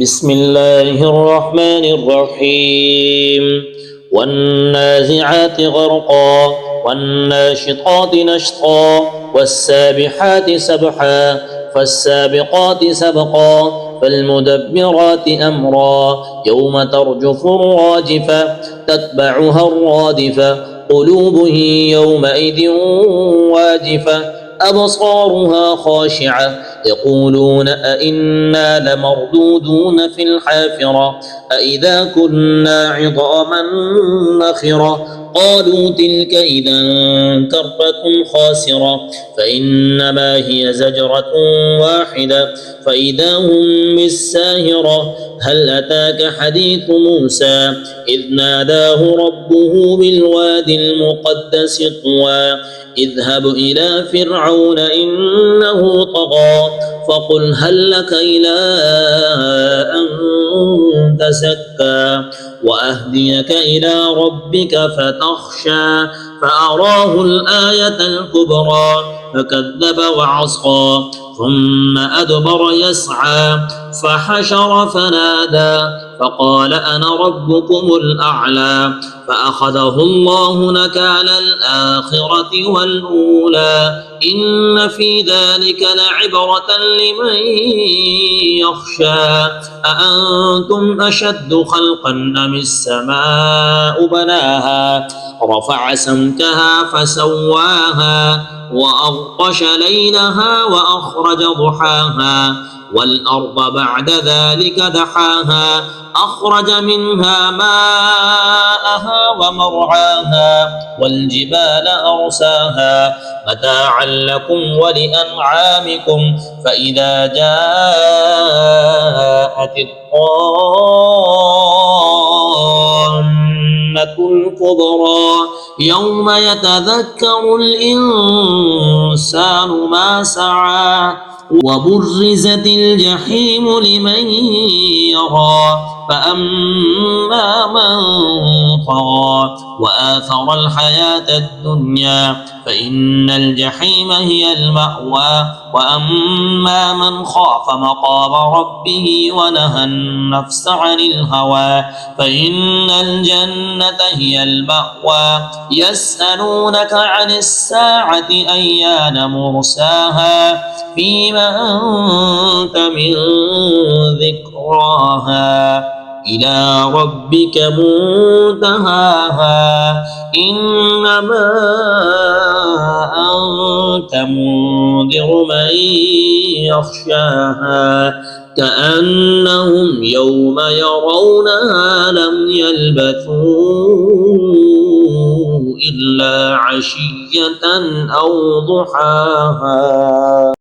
بسم الله الرحمن الرحيم والنازعات غرقا والناشطات نشطا والسابحات سبحا فالسابقات سبقا فالمدبرات أمرا يوم ترجف الراجفة تتبعها الرادفة قلوب يومئذ واجفة أبصارها خاشعة يقولون أئنا لمردودون في الحافرة أئذا كنا عظاما نخرة قالوا تلك إذا كرة خاسرة فإنما هي زجرة واحدة فإذا هم بالساهرة هل أتاك حديث موسى إذ ناداه ربه بالوادي المقدس طوى اذهب إلى فرعون إنه طغى فقل هل لك إلى أن تزكى وأهديك إلى ربك فتخشى فأراه الآية الكبرى فكذب وعصى ثم أدبر يسعى فحشر فنادى فقال أنا ربكم الأعلى فأخذه الله نكال الآخرة والأولى إن في ذلك لعبرة لمن يخشى أأنتم أشد خلقا أم السماء بناها رفع سمكها فسواها وأغطش ليلها وأخرج ضحاها والأرض بعد ذلك دحاها أخرج منها ماءها ومرعاها والجبال أرساها متاعا لكم ولأنعامكم فإذا جاءت الطامة الكبرى يوم يتذكر الإنسان ما سعى وبرزت الجحيم لمن يرى فأما من طغى وآثر الحياة الدنيا فإن الجحيم هي المأوى وأما من خاف مقام ربه ونهى النفس عن الهوى فإن الجنة هي المأوى يسألونك عن الساعة أيان مرساها فيما أنت من ذكراها إلى ربك منتهاها إنما أنت منذر من يخشاها كأنهم يوم يرونها لم يلبثوا إلا عشية أو ضحاها.